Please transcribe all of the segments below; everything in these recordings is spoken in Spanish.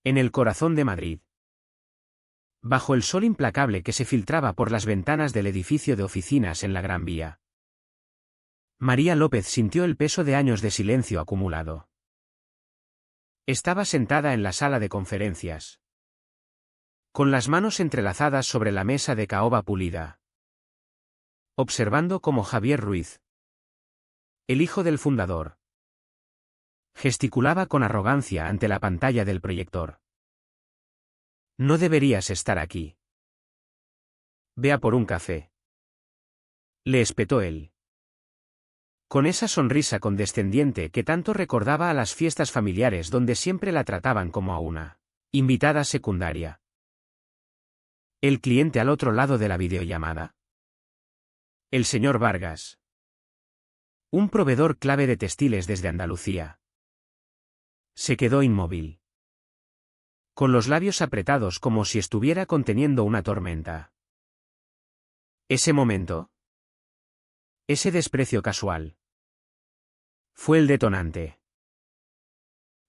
En el corazón de Madrid. Bajo el sol implacable que se filtraba por las ventanas del edificio de oficinas en la Gran Vía, María López sintió el peso de años de silencio acumulado. Estaba sentada en la sala de conferencias, con las manos entrelazadas sobre la mesa de caoba pulida, observando cómo Javier Ruiz, el hijo del fundador, gesticulaba con arrogancia ante la pantalla del proyector. No deberías estar aquí. Ve a por un café. Le espetó él. Con esa sonrisa condescendiente que tanto recordaba a las fiestas familiares donde siempre la trataban como a una invitada secundaria. El cliente al otro lado de la videollamada. El señor Vargas. Un proveedor clave de textiles desde Andalucía. Se quedó inmóvil, con los labios apretados como si estuviera conteniendo una tormenta. Ese momento, ese desprecio casual, fue el detonante.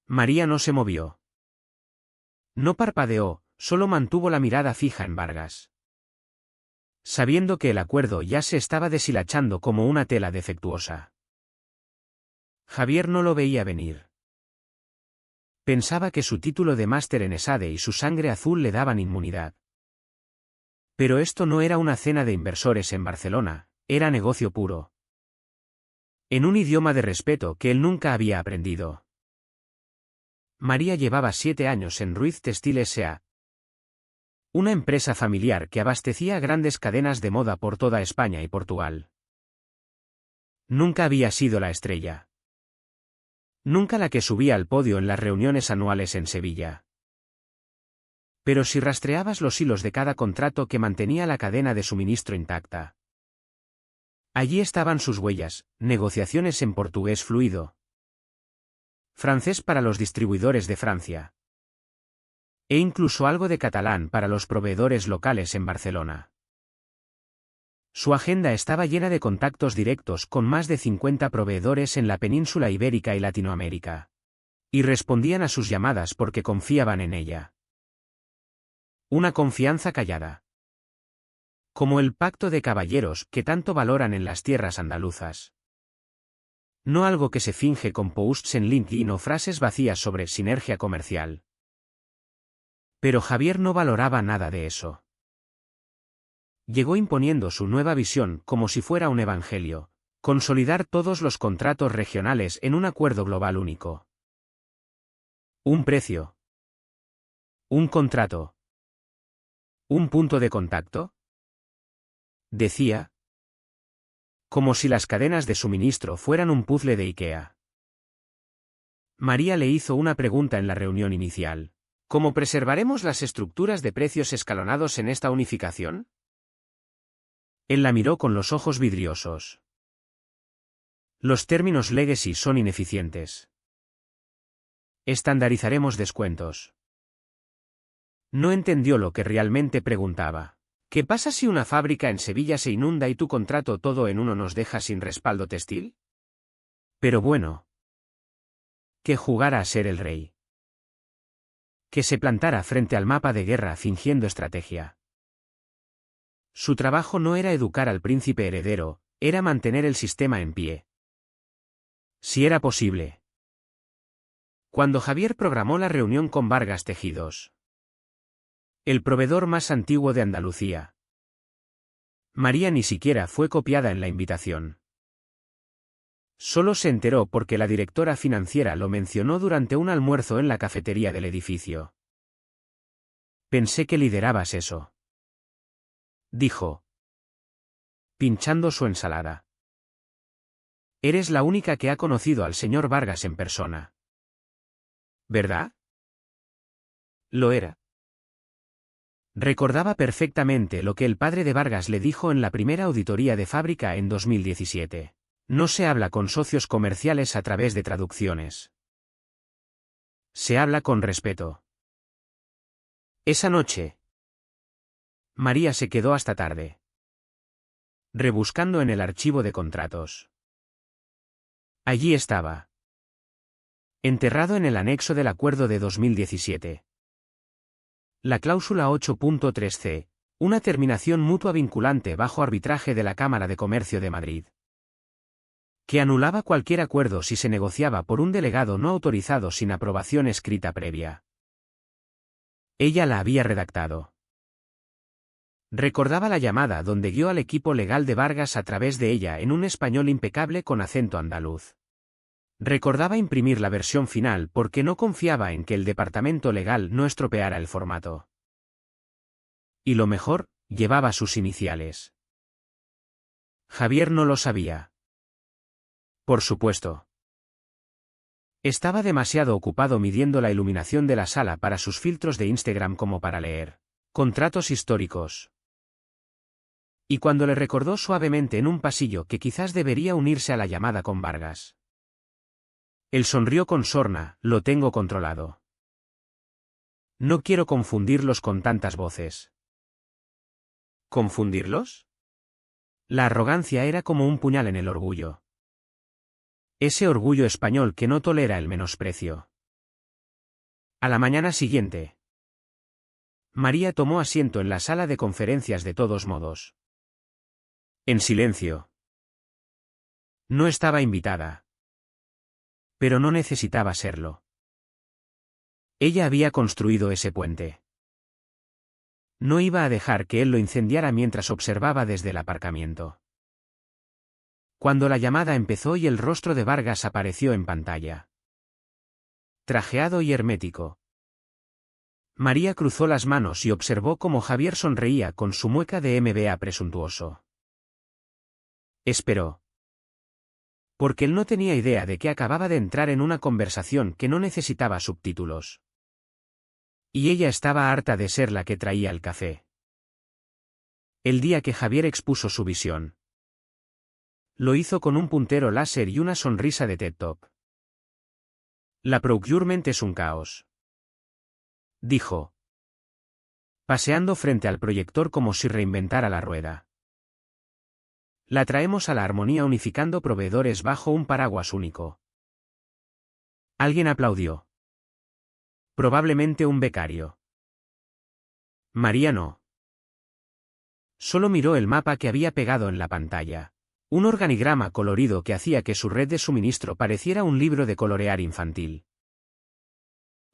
María no se movió. No parpadeó, solo mantuvo la mirada fija en Vargas, sabiendo que el acuerdo ya se estaba deshilachando como una tela defectuosa. Javier no lo veía venir. Pensaba que su título de máster en ESADE y su sangre azul le daban inmunidad. Pero esto no era una cena de inversores en Barcelona, era negocio puro. En un idioma de respeto que él nunca había aprendido. María llevaba 7 años en Ruiz Textil S.A., una empresa familiar que abastecía grandes cadenas de moda por toda España y Portugal. Nunca había sido la estrella. Nunca la que subía al podio en las reuniones anuales en Sevilla. Pero si rastreabas los hilos de cada contrato que mantenía la cadena de suministro intacta, allí estaban sus huellas: negociaciones en portugués fluido, francés para los distribuidores de Francia, e incluso algo de catalán para los proveedores locales en Barcelona. Su agenda estaba llena de contactos directos con más de 50 proveedores en la península ibérica y Latinoamérica. Y respondían a sus llamadas porque confiaban en ella. Una confianza callada. Como el pacto de caballeros que tanto valoran en las tierras andaluzas. No algo que se finge con posts en LinkedIn o frases vacías sobre sinergia comercial. Pero Javier no valoraba nada de eso. Llegó imponiendo su nueva visión como si fuera un evangelio: consolidar todos los contratos regionales en un acuerdo global único. Un precio. Un contrato. Un punto de contacto. Decía. Como si las cadenas de suministro fueran un puzzle de IKEA. María le hizo una pregunta en la reunión inicial: ¿cómo preservaremos las estructuras de precios escalonados en esta unificación? Él la miró con los ojos vidriosos. Los términos legacy son ineficientes. Estandarizaremos descuentos. No entendió lo que realmente preguntaba. ¿Qué pasa si una fábrica en Sevilla se inunda y tu contrato todo en uno nos deja sin respaldo textil? Pero bueno. Que jugara a ser el rey. Que se plantara frente al mapa de guerra fingiendo estrategia. Su trabajo no era educar al príncipe heredero, era mantener el sistema en pie. Si era posible. Cuando Javier programó la reunión con Vargas Tejidos, el proveedor más antiguo de Andalucía, María ni siquiera fue copiada en la invitación. Solo se enteró porque la directora financiera lo mencionó durante un almuerzo en la cafetería del edificio. Pensé que liderabas eso, dijo, pinchando su ensalada. Eres la única que ha conocido al señor Vargas en persona. ¿Verdad? Lo era. Recordaba perfectamente lo que el padre de Vargas le dijo en la primera auditoría de fábrica en 2017. No se habla con socios comerciales a través de traducciones. Se habla con respeto. Esa noche, María se quedó hasta tarde, rebuscando en el archivo de contratos. Allí estaba, enterrado en el anexo del acuerdo de 2017. La cláusula 8.3c, una terminación mutua vinculante bajo arbitraje de la Cámara de Comercio de Madrid, que anulaba cualquier acuerdo si se negociaba por un delegado no autorizado sin aprobación escrita previa. Ella la había redactado. Recordaba la llamada donde guió al equipo legal de Vargas a través de ella en un español impecable con acento andaluz. Recordaba imprimir la versión final porque no confiaba en que el departamento legal no estropeara el formato. Y lo mejor, llevaba sus iniciales. Javier no lo sabía. Por supuesto. Estaba demasiado ocupado midiendo la iluminación de la sala para sus filtros de Instagram como para leer contratos históricos. Y cuando le recordó suavemente en un pasillo que quizás debería unirse a la llamada con Vargas. Él sonrió con sorna: lo tengo controlado. No quiero confundirlos con tantas voces. ¿Confundirlos? La arrogancia era como un puñal en el orgullo. Ese orgullo español que no tolera el menosprecio. A la mañana siguiente, María tomó asiento en la sala de conferencias de todos modos. En silencio. No estaba invitada. Pero no necesitaba serlo. Ella había construido ese puente. No iba a dejar que él lo incendiara mientras observaba desde el aparcamiento. Cuando la llamada empezó y el rostro de Vargas apareció en pantalla, trajeado y hermético, María cruzó las manos y observó cómo Javier sonreía con su mueca de MBA presuntuoso. Esperó. Porque él no tenía idea de que acababa de entrar en una conversación que no necesitaba subtítulos. Y ella estaba harta de ser la que traía el café. El día que Javier expuso su visión, lo hizo con un puntero láser y una sonrisa de TED Talk. La procurement es un caos, dijo, paseando frente al proyector como si reinventara la rueda. La traemos a la armonía unificando proveedores bajo un paraguas único. Alguien aplaudió. Probablemente un becario. María no. Solo miró el mapa que había pegado en la pantalla. Un organigrama colorido que hacía que su red de suministro pareciera un libro de colorear infantil.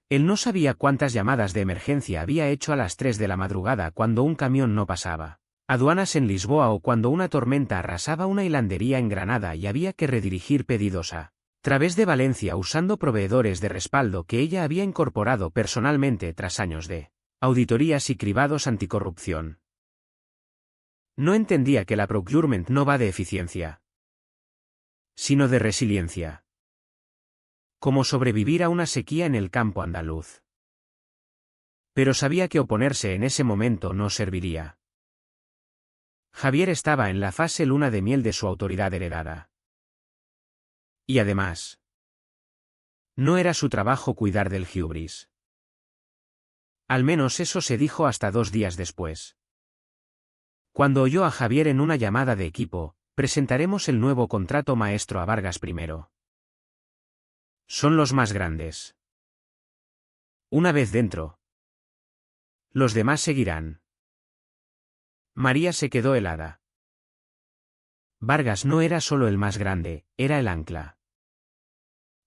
Él no sabía cuántas llamadas de emergencia había hecho a las 3 de la madrugada cuando un camión no pasaba, aduanas en Lisboa o cuando una tormenta arrasaba una hilandería en Granada y había que redirigir pedidos a través de Valencia usando proveedores de respaldo que ella había incorporado personalmente tras años de auditorías y cribados anticorrupción. No entendía que la procurement no va de eficiencia, sino de resiliencia. Como sobrevivir a una sequía en el campo andaluz. Pero sabía que oponerse en ese momento no serviría. Javier estaba en la fase luna de miel de su autoridad heredada. Y además, no era su trabajo cuidar del hubris. Al menos eso se dijo hasta 2 días después. Cuando oyó a Javier en una llamada de equipo: presentaremos el nuevo contrato maestro a Vargas primero. Son los más grandes. Una vez dentro, los demás seguirán. María se quedó helada. Vargas no era solo el más grande, era el ancla.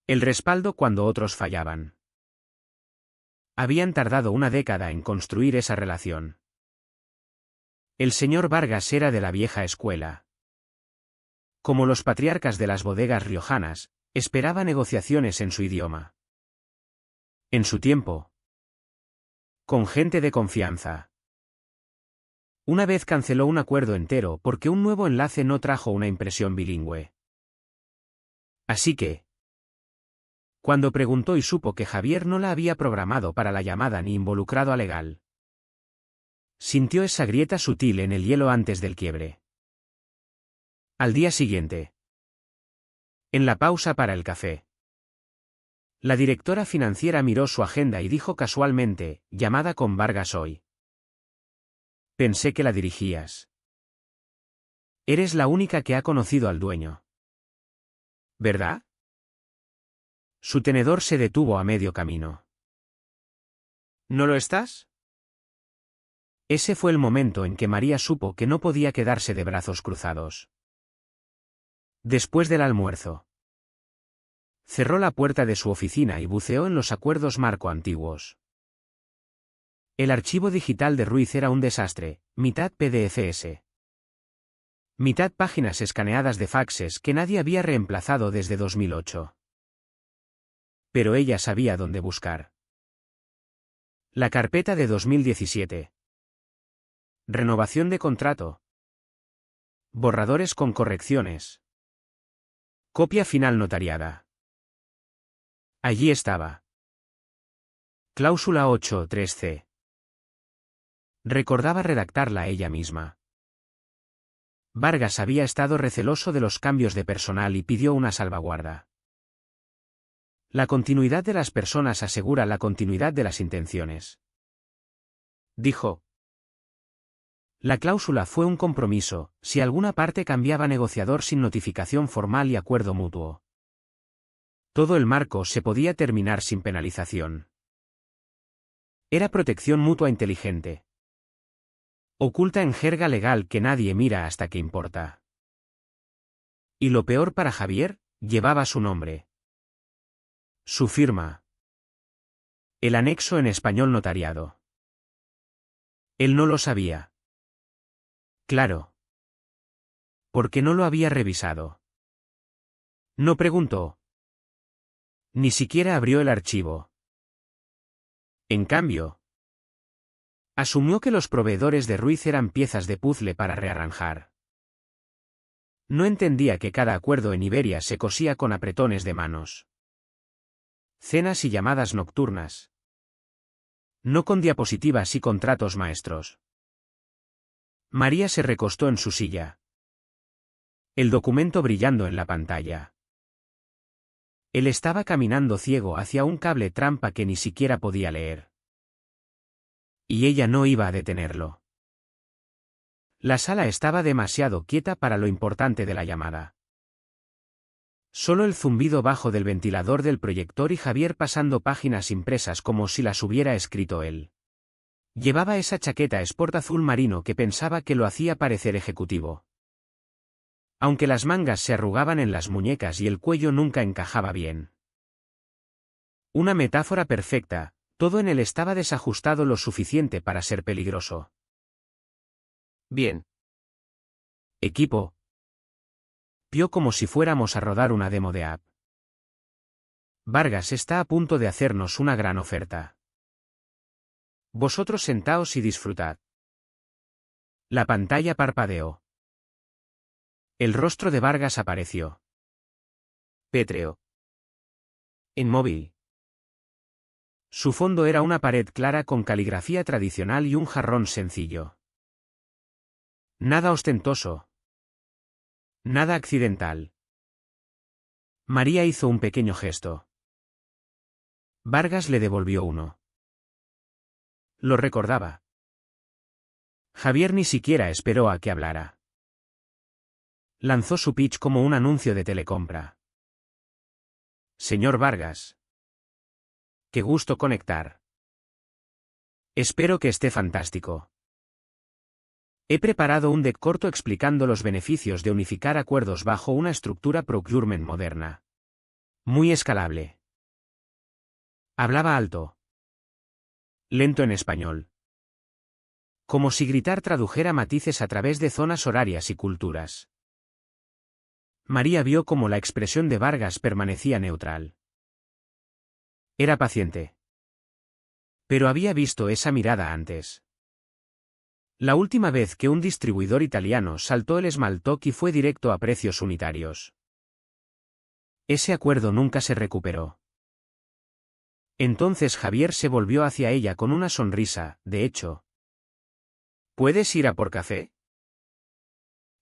El respaldo cuando otros fallaban. Habían tardado una década en construir esa relación. El señor Vargas era de la vieja escuela. Como los patriarcas de las bodegas riojanas, esperaba negociaciones en su idioma. En su tiempo. Con gente de confianza. Una vez canceló un acuerdo entero porque un nuevo enlace no trajo una impresión bilingüe. Así que, cuando preguntó y supo que Javier no la había programado para la llamada ni involucrado a legal, sintió esa grieta sutil en el hielo antes del quiebre. Al día siguiente, en la pausa para el café, la directora financiera miró su agenda y dijo casualmente: llamada con Vargas hoy. Pensé que la dirigías. Eres la única que ha conocido al dueño. ¿Verdad? Su tenedor se detuvo a medio camino. ¿No lo estás? Ese fue el momento en que María supo que no podía quedarse de brazos cruzados. Después del almuerzo, cerró la puerta de su oficina y buceó en los acuerdos marco antiguos. El archivo digital de Ruiz era un desastre, mitad PDFs, mitad páginas escaneadas de faxes que nadie había reemplazado desde 2008. Pero ella sabía dónde buscar. La carpeta de 2017. Renovación de contrato. Borradores con correcciones. Copia final notariada. Allí estaba. Cláusula 8.3c. Recordaba redactarla ella misma. Vargas había estado receloso de los cambios de personal y pidió una salvaguarda. La continuidad de las personas asegura la continuidad de las intenciones. Dijo. La cláusula fue un compromiso, si alguna parte cambiaba negociador sin notificación formal y acuerdo mutuo. Todo el marco se podía terminar sin penalización. Era protección mutua inteligente. Oculta en jerga legal que nadie mira hasta que importa. Y lo peor para Javier, llevaba su nombre. Su firma. El anexo en español notariado. Él no lo sabía. Claro. Porque no lo había revisado. No preguntó. Ni siquiera abrió el archivo. En cambio, asumió que los proveedores de Ruiz eran piezas de puzzle para rearranjar. No entendía que cada acuerdo en Iberia se cosía con apretones de manos. Cenas y llamadas nocturnas. No con diapositivas y contratos maestros. María se recostó en su silla. El documento brillando en la pantalla. Él estaba caminando ciego hacia un cable trampa que ni siquiera podía leer. Y ella no iba a detenerlo. La sala estaba demasiado quieta para lo importante de la llamada. Solo el zumbido bajo del ventilador del proyector y Javier pasando páginas impresas como si las hubiera escrito él. Llevaba esa chaqueta sport azul marino que pensaba que lo hacía parecer ejecutivo. Aunque las mangas se arrugaban en las muñecas y el cuello nunca encajaba bien. Una metáfora perfecta, todo en él estaba desajustado lo suficiente para ser peligroso. Bien. Equipo. Vio como si fuéramos a rodar una demo de app. Vargas está a punto de hacernos una gran oferta. Vosotros sentaos y disfrutad. La pantalla parpadeó. El rostro de Vargas apareció. Pétreo. Inmóvil. Su fondo era una pared clara con caligrafía tradicional y un jarrón sencillo. Nada ostentoso. Nada accidental. María hizo un pequeño gesto. Vargas le devolvió uno. Lo recordaba. Javier ni siquiera esperó a que hablara. Lanzó su pitch como un anuncio de telecompra. Señor Vargas. Qué gusto conectar. Espero que esté fantástico. He preparado un deck corto explicando los beneficios de unificar acuerdos bajo una estructura procurement moderna. Muy escalable. Hablaba alto. Lento en español. Como si gritar tradujera matices a través de zonas horarias y culturas. María vio cómo la expresión de Vargas permanecía neutral. Era paciente. Pero había visto esa mirada antes. La última vez que un distribuidor italiano saltó el Smalltalk y fue directo a precios unitarios. Ese acuerdo nunca se recuperó. Entonces Javier se volvió hacia ella con una sonrisa, de hecho. ¿Puedes ir a por café?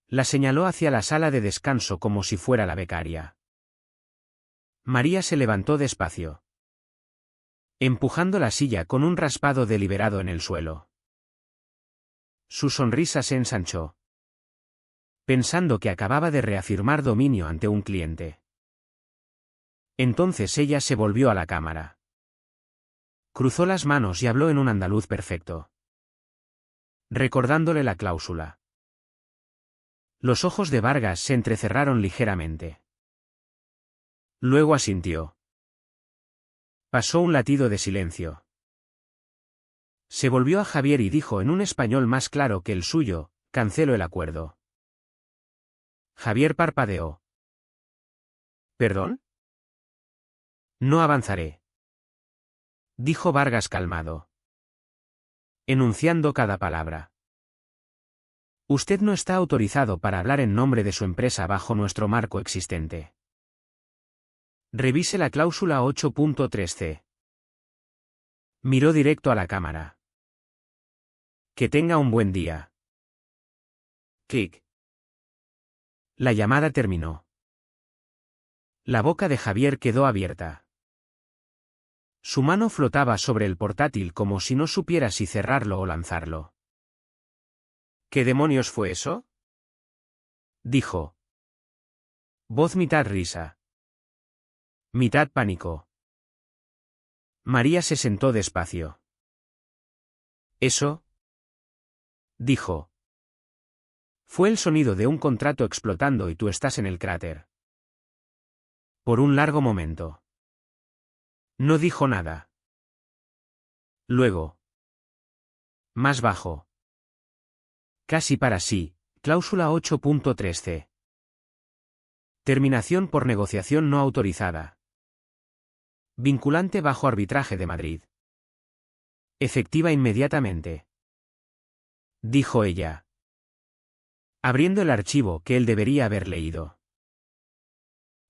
La señaló hacia la sala de descanso como si fuera la becaria. María se levantó despacio, empujando la silla con un raspado deliberado en el suelo. Su sonrisa se ensanchó, pensando que acababa de reafirmar dominio ante un cliente. Entonces ella se volvió a la cámara. Cruzó las manos y habló en un andaluz perfecto. recordándole la cláusula. Los ojos de Vargas se entrecerraron ligeramente. Luego asintió. Pasó un latido de silencio. Se volvió a Javier y dijo en un español más claro que el suyo: cancelo el acuerdo. Javier parpadeó. ¿Perdón? No avanzaré, dijo Vargas calmado, enunciando cada palabra. Usted no está autorizado para hablar en nombre de su empresa bajo nuestro marco existente. Revise la cláusula 8.3c. Miró directo a la cámara. Que tenga un buen día. Clic. La llamada terminó. La boca de Javier quedó abierta. Su mano flotaba sobre el portátil como si no supiera si cerrarlo o lanzarlo. ¿Qué demonios fue eso?, dijo. Voz mitad risa, mitad pánico. María se sentó despacio. ¿Eso?, dijo. Fue el sonido de un contrato explotando y tú estás en el cráter. Por un largo momento. No dijo nada. Luego. Más bajo. Casi para sí, cláusula 8.3c. Terminación por negociación no autorizada. Vinculante bajo arbitraje de Madrid. Efectiva inmediatamente, dijo ella, abriendo el archivo que él debería haber leído.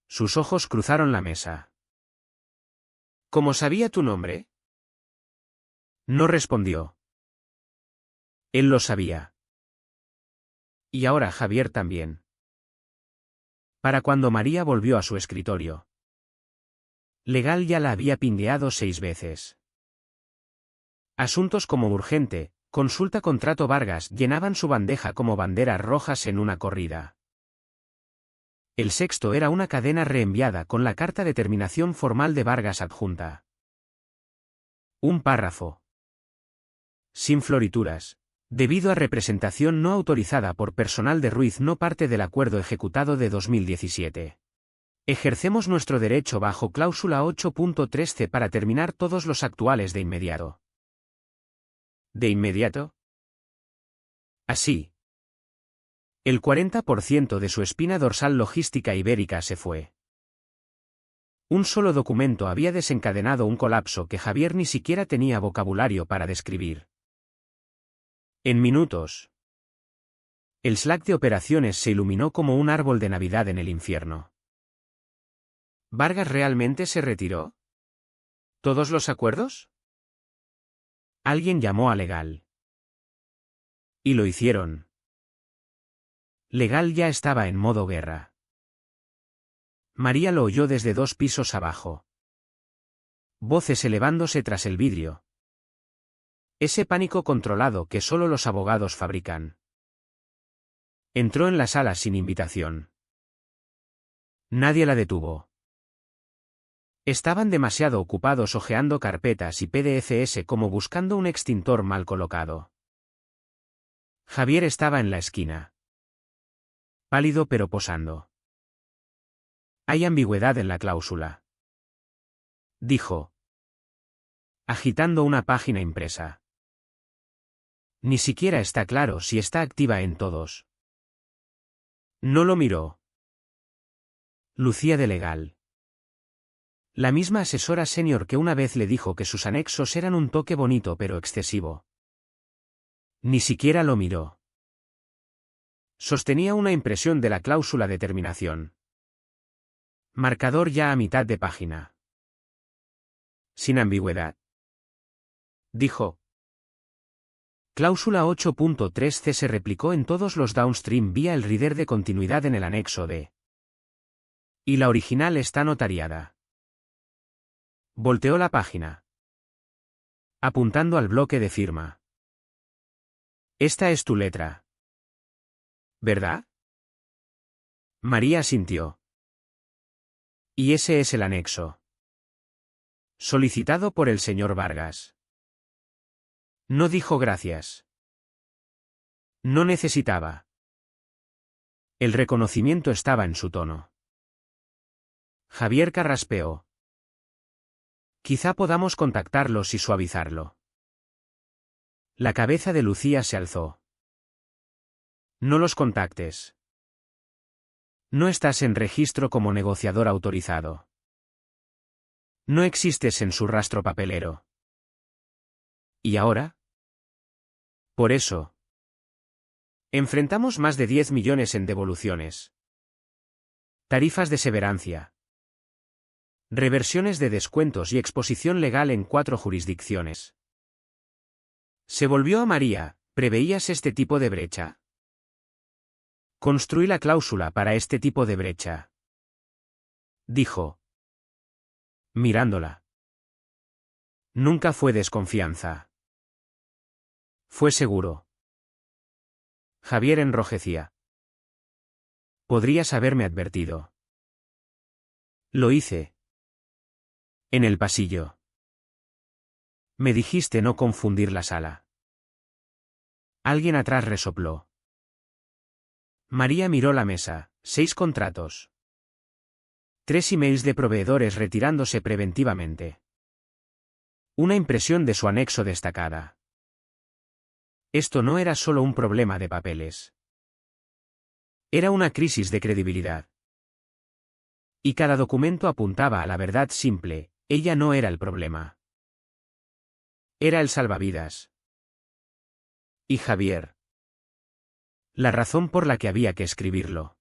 Sus ojos cruzaron la mesa. ¿Cómo sabía tu nombre? No respondió. Él lo sabía. Y ahora Javier también. Para cuando María volvió a su escritorio. Legal ya la había pingueado 6 veces. Asuntos como urgente, consulta contrato Vargas llenaban su bandeja como banderas rojas en una corrida. El sexto era una cadena reenviada con la carta de terminación formal de Vargas adjunta. Un párrafo. Sin florituras. Debido a representación no autorizada por personal de Ruiz no parte del acuerdo ejecutado de 2017. Ejercemos nuestro derecho bajo cláusula 8.3c para terminar todos los actuales de inmediato. ¿De inmediato? Así. El 40% de su espina dorsal logística ibérica se fue. Un solo documento había desencadenado un colapso que Javier ni siquiera tenía vocabulario para describir. En minutos. El Slack de operaciones se iluminó como un árbol de Navidad en el infierno. ¿Vargas realmente se retiró? ¿Todos los acuerdos? Alguien llamó a Legal. Y lo hicieron. Legal ya estaba en modo guerra. María lo oyó desde 2 pisos abajo. Voces elevándose tras el vidrio. Ese pánico controlado que solo los abogados fabrican. Entró en la sala sin invitación. Nadie la detuvo. Estaban demasiado ocupados hojeando carpetas y PDFs como buscando un extintor mal colocado. Javier estaba en la esquina. Pálido pero posando. Hay ambigüedad en la cláusula, dijo, agitando una página impresa. Ni siquiera está claro si está activa en todos. No lo miró. Lucía de Legal. La misma asesora senior que una vez le dijo que sus anexos eran un toque bonito pero excesivo. Ni siquiera lo miró. Sostenía una impresión de la cláusula de terminación. Marcador ya a mitad de página. Sin ambigüedad. Dijo. Cláusula 8.3c se replicó en todos los downstream vía el reader de continuidad en el anexo D. Y la original está notariada. Volteó la página, apuntando al bloque de firma. Esta es tu letra, ¿verdad? María asintió. Y ese es el anexo. Solicitado por el señor Vargas. No dijo gracias. No necesitaba. El reconocimiento estaba en su tono. Javier carraspeó. Quizá podamos contactarlos y suavizarlo. La cabeza de Lucía se alzó. No los contactes. No estás en registro como negociador autorizado. No existes en su rastro papelero. ¿Y ahora? Por eso. Enfrentamos más de 10 millones en devoluciones. Tarifas de severancia. Reversiones de descuentos y exposición legal en 4 jurisdicciones. Se volvió a María. ¿Preveías este tipo de brecha? Construí la cláusula para este tipo de brecha. Dijo. Mirándola. Nunca fue desconfianza. Fue seguro. Javier enrojecía. Podrías haberme advertido. Lo hice. En el pasillo. Me dijiste no confundir la sala. Alguien atrás resopló. María miró la mesa. 6 contratos. 3 emails de proveedores retirándose preventivamente. Una impresión de su anexo destacada. Esto no era solo un problema de papeles. Era una crisis de credibilidad. Y cada documento apuntaba a la verdad simple: ella no era el problema. Era el salvavidas. Y Javier. La razón por la que había que escribirlo.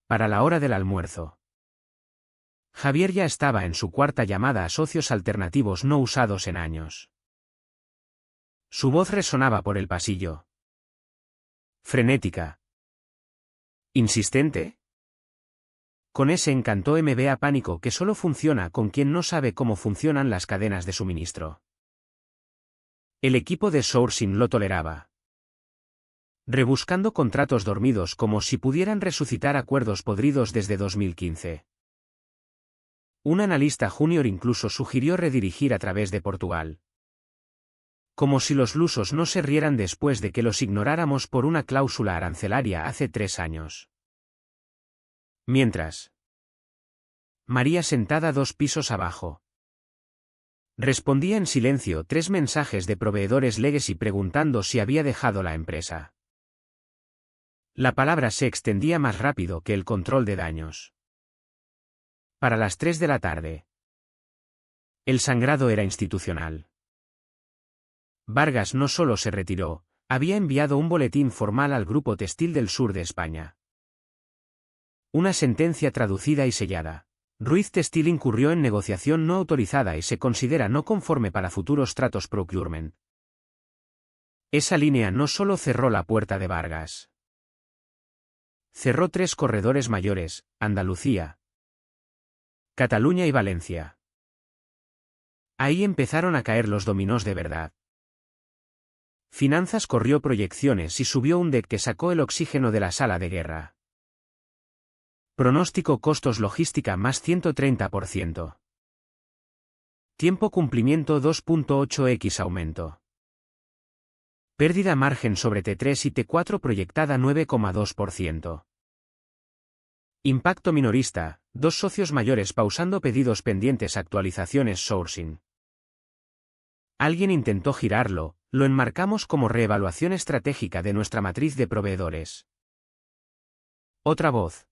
Para la hora del almuerzo. Javier ya estaba en su cuarta llamada a socios alternativos no usados en años. Su voz resonaba por el pasillo. Frenética. ¿Insistente? Con ese encanto MBA pánico que solo funciona con quien no sabe cómo funcionan las cadenas de suministro. El equipo de sourcing lo toleraba. Rebuscando contratos dormidos como si pudieran resucitar acuerdos podridos desde 2015. Un analista junior incluso sugirió redirigir a través de Portugal. Como si los lusos no se rieran después de que los ignoráramos por una cláusula arancelaria hace 3 años. Mientras. María sentada 2 pisos abajo. Respondía en silencio 3 mensajes de proveedores legacy preguntando si había dejado la empresa. La palabra se extendía más rápido que el control de daños. Para las 3 de la tarde. El sangrado era institucional. Vargas no solo se retiró, había enviado un boletín formal al Grupo Textil del Sur de España. Una sentencia traducida y sellada. Ruiz Textil incurrió en negociación no autorizada y se considera no conforme para futuros tratos procurement. Esa línea no solo cerró la puerta de Vargas. Cerró 3 corredores mayores: Andalucía, Cataluña y Valencia. Ahí empezaron a caer los dominós de verdad. Finanzas corrió proyecciones y subió un deck que sacó el oxígeno de la sala de guerra. Pronóstico costos logística más 130%. Tiempo cumplimiento 2.8x aumento. Pérdida margen sobre T3 y T4 proyectada 9,2%. Impacto minorista, 2 socios mayores pausando pedidos pendientes actualizaciones sourcing. Alguien intentó girarlo, lo enmarcamos como reevaluación estratégica de nuestra matriz de proveedores. Otra voz.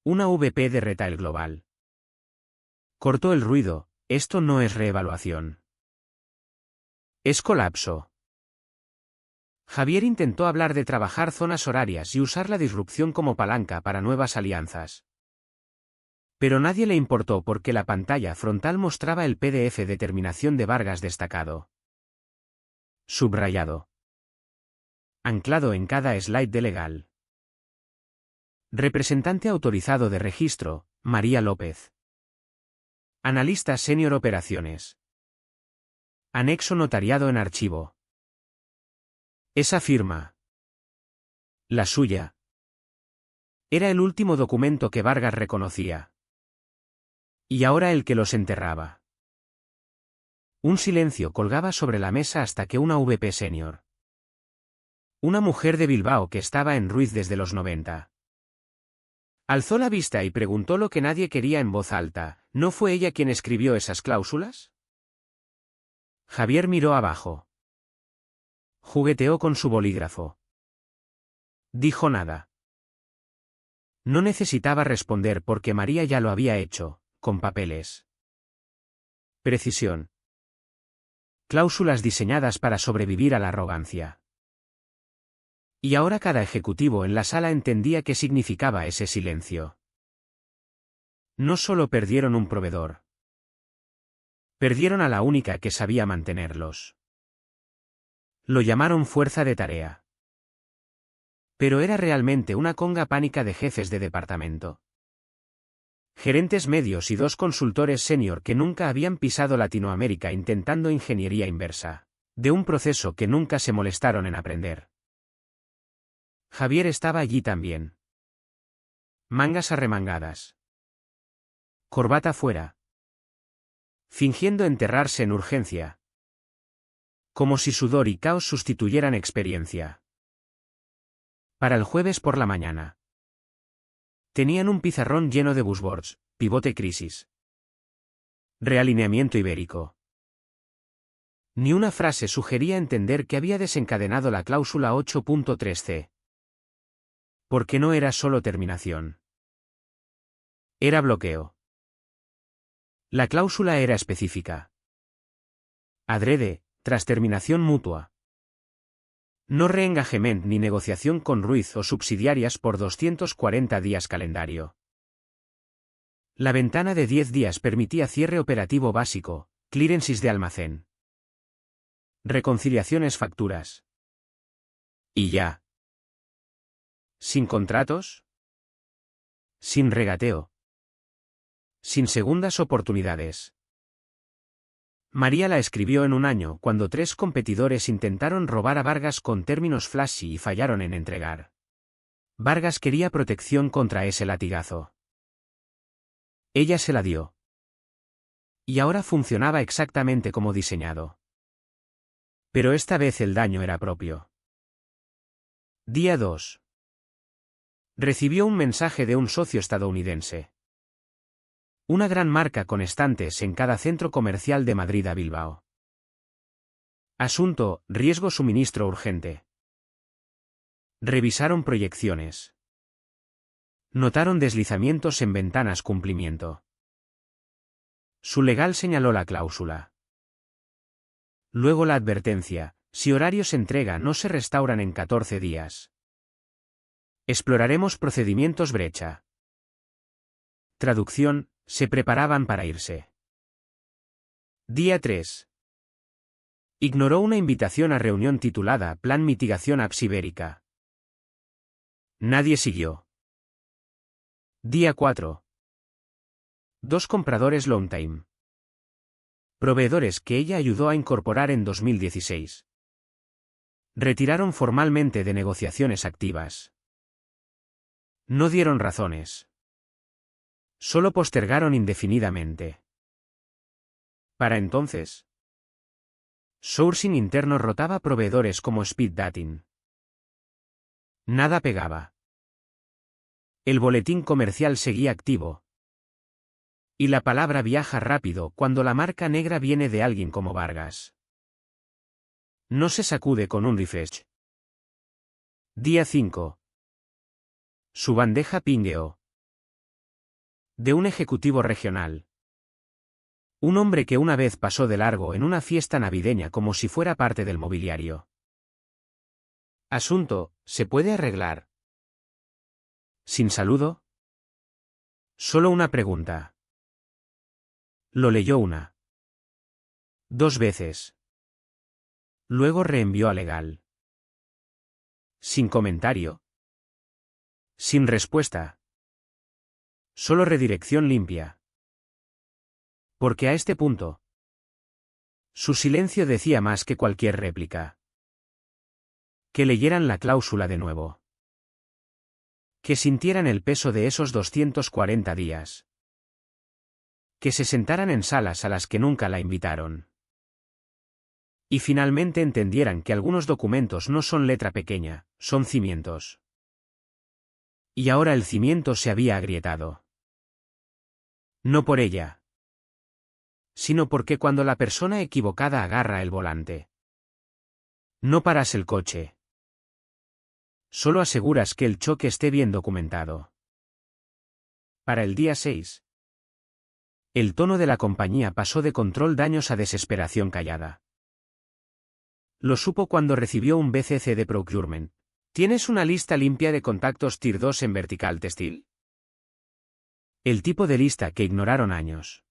Una VP de Retail Global. Cortó el ruido: esto no es reevaluación. Es colapso. Javier intentó hablar de trabajar zonas horarias y usar la disrupción como palanca para nuevas alianzas. Pero nadie le importó porque la pantalla frontal mostraba el PDF de terminación de Vargas destacado. Subrayado. Anclado en cada slide de legal. Representante autorizado de registro: María López. Analista senior operaciones. Anexo notariado en archivo. Esa firma. La suya. Era el último documento que Vargas reconocía. Y ahora el que los enterraba. Un silencio colgaba sobre la mesa hasta que una VP senior. Una mujer de Bilbao que estaba en Ruiz desde los 90. Alzó la vista y preguntó lo que nadie quería en voz alta: ¿no fue ella quien escribió esas cláusulas? Javier miró abajo. Jugueteó con su bolígrafo. Dijo nada. No necesitaba responder porque María ya lo había hecho, con papeles. Precisión. Cláusulas diseñadas para sobrevivir a la arrogancia. Y ahora cada ejecutivo en la sala entendía qué significaba ese silencio. No solo perdieron un proveedor. Perdieron a la única que sabía mantenerlos. Lo llamaron fuerza de tarea. Pero era realmente una conga pánica de jefes de departamento. Gerentes medios y 2 consultores senior que nunca habían pisado Latinoamérica intentando ingeniería inversa, de un proceso que nunca se molestaron en aprender. Javier estaba allí también. Mangas arremangadas. Corbata fuera. Fingiendo enterrarse en urgencia. Como si sudor y caos sustituyeran experiencia. Para el jueves por la mañana. Tenían un pizarrón lleno de buzzwords: pivote crisis. Realineamiento ibérico. Ni una frase sugería entender que había desencadenado la cláusula 8.3c. Porque no era solo terminación. Era bloqueo. La cláusula era específica. Adrede, tras terminación mutua. No reengagement ni negociación con Ruiz o subsidiarias por 240 días calendario. La ventana de 10 días permitía cierre operativo básico, clearances de almacén. Reconciliaciones facturas. Y ya. ¿Sin contratos? Sin regateo. Sin segundas oportunidades. María la escribió en un año cuando 3 competidores intentaron robar a Vargas con términos flashy y fallaron en entregar. Vargas quería protección contra ese latigazo. Ella se la dio. Y ahora funcionaba exactamente como diseñado. Pero esta vez el daño era propio. Día 2. Recibió un mensaje de un socio estadounidense. Una gran marca con estantes en cada centro comercial de Madrid a Bilbao. Asunto: riesgo suministro urgente. Revisaron proyecciones. Notaron deslizamientos en ventanas cumplimiento. Su legal señaló la cláusula. Luego la advertencia: si horarios entrega no se restauran en 14 días. Exploraremos procedimientos brecha. Traducción: se preparaban para irse. Día 3. Ignoró una invitación a reunión titulada Plan Mitigación Apps Ibérica. Nadie siguió. Día 4. 2 compradores long time. Proveedores que ella ayudó a incorporar en 2016. Retiraron formalmente de negociaciones activas. No dieron razones. Solo postergaron indefinidamente. Para entonces, sourcing interno rotaba proveedores como Speed Dating. Nada pegaba. El boletín comercial seguía activo. Y la palabra viaja rápido cuando la marca negra viene de alguien como Vargas. No se sacude con un refresh. Día 5. Su bandeja pingueó. De un ejecutivo regional. Un hombre que una vez pasó de largo en una fiesta navideña como si fuera parte del mobiliario. Asunto: ¿se puede arreglar? ¿Sin saludo? Solo una pregunta. Lo leyó 1. 2 veces. Luego reenvió a legal. Sin comentario. Sin respuesta. Solo redirección limpia. Porque a este punto, su silencio decía más que cualquier réplica. Que leyeran la cláusula de nuevo. Que sintieran el peso de esos 240 días. Que se sentaran en salas a las que nunca la invitaron. Y finalmente entendieran que algunos documentos no son letra pequeña, son cimientos. Y ahora el cimiento se había agrietado. No por ella, sino porque cuando la persona equivocada agarra el volante, no paras el coche. Solo aseguras que el choque esté bien documentado. Para el día 6. El tono de la compañía pasó de control daños a desesperación callada. Lo supo cuando recibió un BCC de Procurement. ¿Tienes una lista limpia de contactos Tier 2 en Vertical Textil? El tipo de lista que ignoraron años.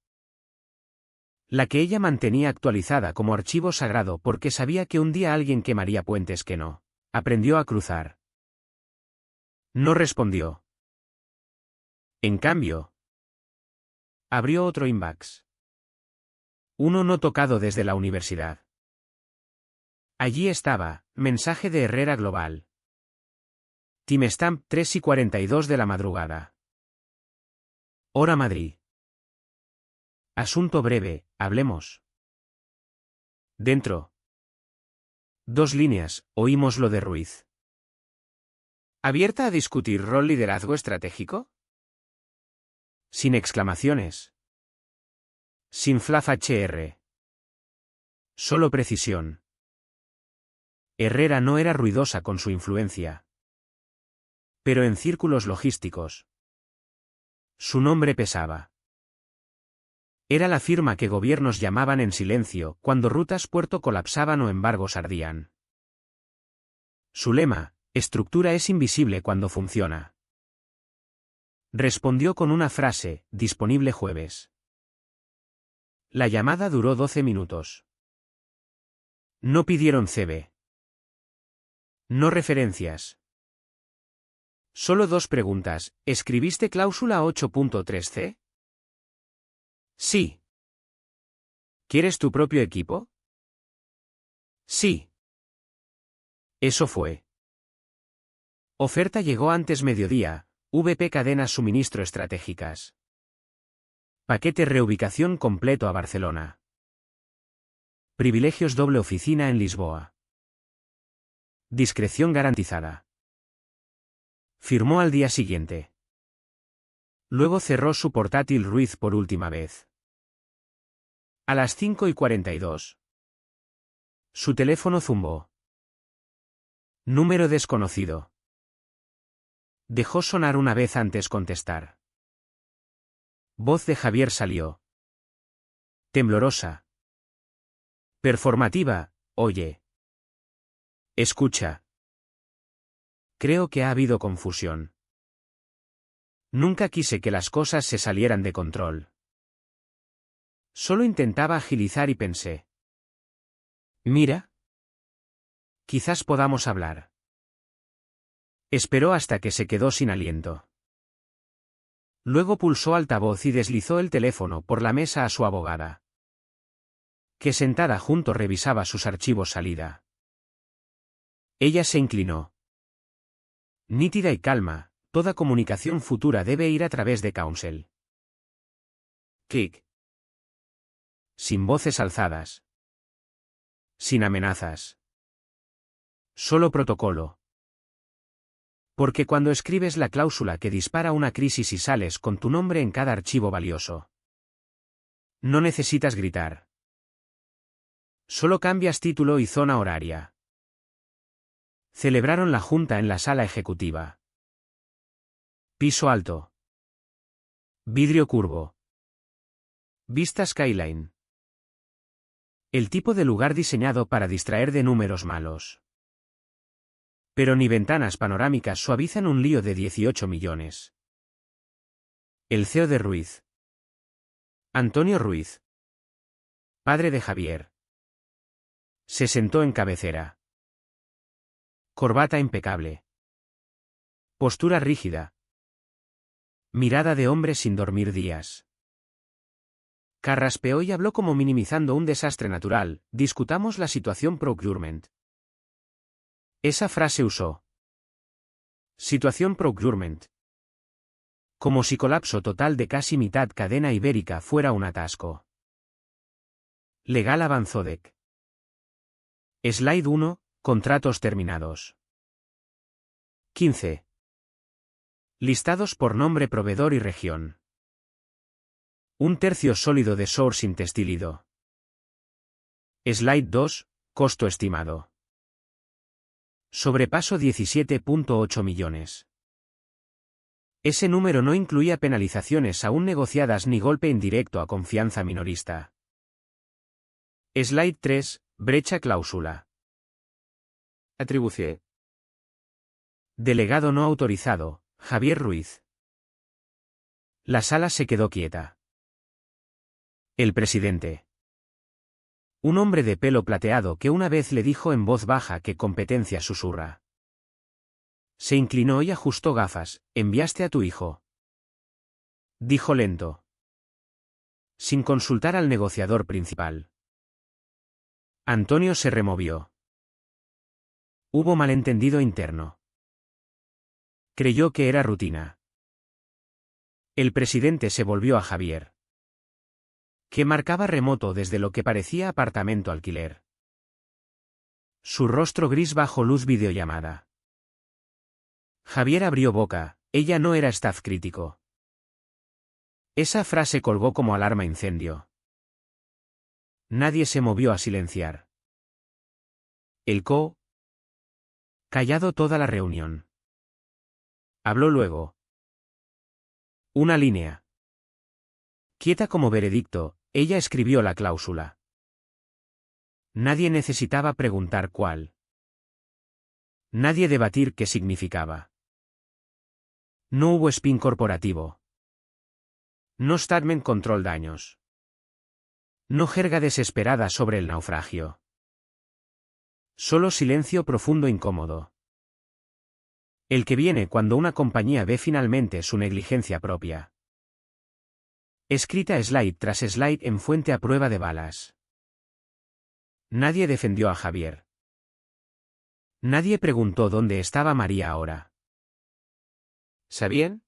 La que ella mantenía actualizada como archivo sagrado porque sabía que un día alguien quemaría puentes que no aprendió a cruzar. No respondió. En cambio, abrió otro inbox. Uno no tocado desde la universidad. Allí estaba, mensaje de Herrera Global. Timestamp 3:42 de la madrugada. Hora Madrid. Asunto breve, hablemos. Dentro. 2 líneas, oímos lo de Ruiz. ¿Abierta a discutir rol liderazgo estratégico? Sin exclamaciones. Sin flash HR. Solo precisión. Herrera no era ruidosa con su influencia. Pero en círculos logísticos. Su nombre pesaba. Era la firma que gobiernos llamaban en silencio cuando rutas puerto colapsaban o embargos ardían. Su lema, estructura es invisible cuando funciona. Respondió con una frase, disponible jueves. La llamada duró 12 minutos. No pidieron CV. No referencias. Solo 2 preguntas. ¿Escribiste cláusula 8.3c? Sí. ¿Quieres tu propio equipo? Sí. Eso fue. Oferta llegó antes mediodía, VP Cadenas Suministro Estratégicas. Paquete reubicación completo a Barcelona. Privilegios doble oficina en Lisboa. Discreción garantizada. Firmó al día siguiente. Luego cerró su portátil Ruiz por última vez. A las 5:42. Su teléfono zumbó. Número desconocido. Dejó sonar una vez antes contestar. Voz de Javier salió. Temblorosa. Performativa, oye. Escucha. Creo que ha habido confusión. Nunca quise que las cosas se salieran de control. Solo intentaba agilizar y pensé. Mira. Quizás podamos hablar. Esperó hasta que se quedó sin aliento. Luego pulsó altavoz y deslizó el teléfono por la mesa a su abogada, que sentada junto revisaba sus archivos salida. Ella se inclinó. Nítida y calma, toda comunicación futura debe ir a través de Counsel. Clic. Sin voces alzadas. Sin amenazas. Solo protocolo. Porque cuando escribes la cláusula que dispara una crisis y sales con tu nombre en cada archivo valioso, no necesitas gritar. Solo cambias título y zona horaria. Celebraron la junta en la sala ejecutiva. Piso alto. Vidrio curvo. Vista skyline. El tipo de lugar diseñado para distraer de números malos. Pero ni ventanas panorámicas suavizan un lío de 18 millones. El CEO de Ruiz. Antonio Ruiz. Padre de Javier. Se sentó en cabecera. Corbata impecable. Postura rígida. Mirada de hombre sin dormir días. Carraspeó y habló como minimizando un desastre natural. Discutamos la situación procurement. Esa frase usó. Situación procurement. Como si colapso total de casi mitad cadena ibérica fuera un atasco. Legal avanzó Dec. Slide 1. Contratos terminados. 15. Listados por nombre, proveedor y región. 1/3 sólido de sourcing textilido. Slide 2. Costo estimado. Sobrepaso 17.8 millones. Ese número no incluía penalizaciones aún negociadas ni golpe indirecto a confianza minorista. Slide 3. Brecha cláusula. Atribución. Delegado no autorizado, Javier Ruiz. La sala se quedó quieta. El presidente. Un hombre de pelo plateado que una vez le dijo en voz baja que competencia susurra. Se inclinó y ajustó gafas. ¿Enviaste a tu hijo?, dijo lento, sin consultar al negociador principal. Antonio se removió. Hubo malentendido interno. Creyó que era rutina. El presidente se volvió a Javier, que marcaba remoto desde lo que parecía apartamento alquiler. Su rostro gris bajo luz videollamada. Javier abrió boca. Ella no era staff crítico. Esa frase colgó como alarma incendio. Nadie se movió a silenciar. El callado toda la reunión. Habló luego. Una línea. Quieta como veredicto, ella escribió la cláusula. Nadie necesitaba preguntar cuál. Nadie debatir qué significaba. No hubo spin corporativo. No statement control daños. No jerga desesperada sobre el naufragio. Solo silencio profundo incómodo. El que viene cuando una compañía ve finalmente su negligencia propia. Escrita slide tras slide en fuente a prueba de balas. Nadie defendió a Javier. Nadie preguntó dónde estaba María ahora. ¿Sabían?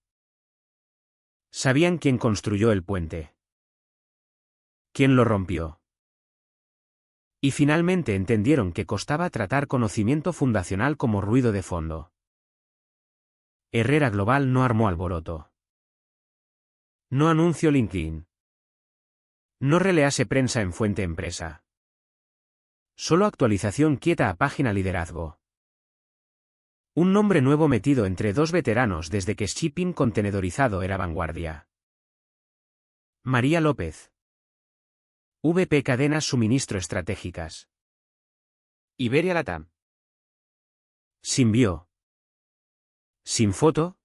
Sabían quién construyó el puente. Quién lo rompió. Y finalmente entendieron que costaba tratar conocimiento fundacional como ruido de fondo. Herrera Global no armó alboroto. No anuncio LinkedIn. No release prensa en fuente empresa. Solo actualización quieta a página liderazgo. Un nombre nuevo metido entre dos veteranos desde que shipping contenedorizado era vanguardia. María López. VP Cadenas Suministro Estratégicas. Iberia Latam. Sin bio. Sin foto.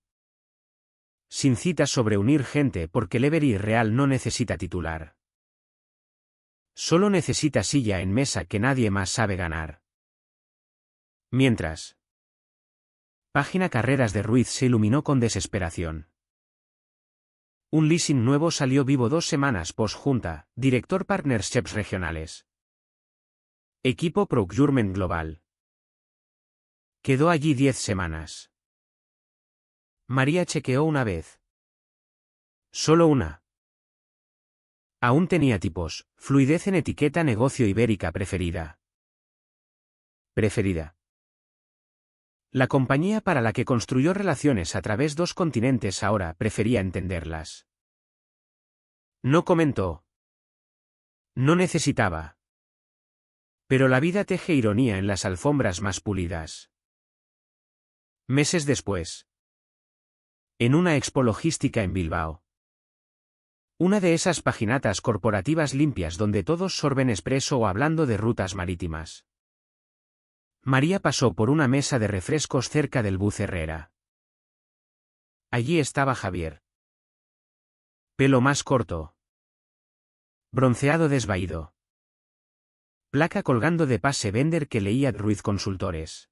Sin citas sobre unir gente porque Levery Real no necesita titular. Solo necesita silla en mesa que nadie más sabe ganar. Mientras. Página Carreras de Ruiz se iluminó con desesperación. Un leasing nuevo salió vivo 2 semanas post-junta, director Partnerships Regionales. Equipo Procurement Global. Quedó allí 10 semanas. María chequeó una vez. Solo una. Aún tenía tipos, fluidez en etiqueta negocio ibérica preferida. Preferida. La compañía para la que construyó relaciones a través 2 continentes ahora prefería entenderlas. No comentó. No necesitaba. Pero la vida teje ironía en las alfombras más pulidas. Meses después. En una expo logística en Bilbao. Una de esas paginatas corporativas limpias donde todos sorben expreso o hablando de rutas marítimas. María pasó por una mesa de refrescos cerca del bus Herrera. Allí estaba Javier. Pelo más corto. Bronceado desvaído. Placa colgando de pase vender que leía Ruiz Consultores.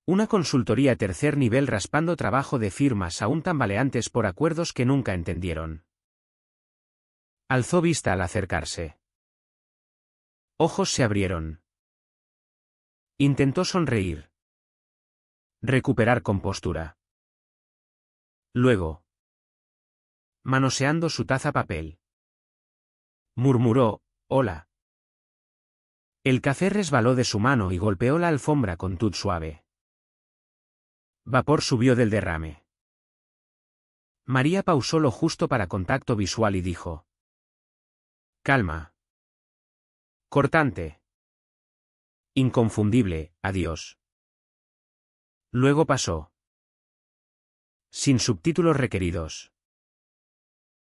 Una consultoría tercer nivel raspando trabajo de firmas aún tambaleantes por acuerdos que nunca entendieron. Alzó vista al acercarse. Ojos se abrieron. Intentó sonreír. Recuperar compostura. Luego. Manoseando su taza papel. Murmuró, hola. El café resbaló de su mano y golpeó la alfombra con tut suave. Vapor subió del derrame. María pausó lo justo para contacto visual y dijo: calma. Cortante. Inconfundible, adiós. Luego pasó. Sin subtítulos requeridos.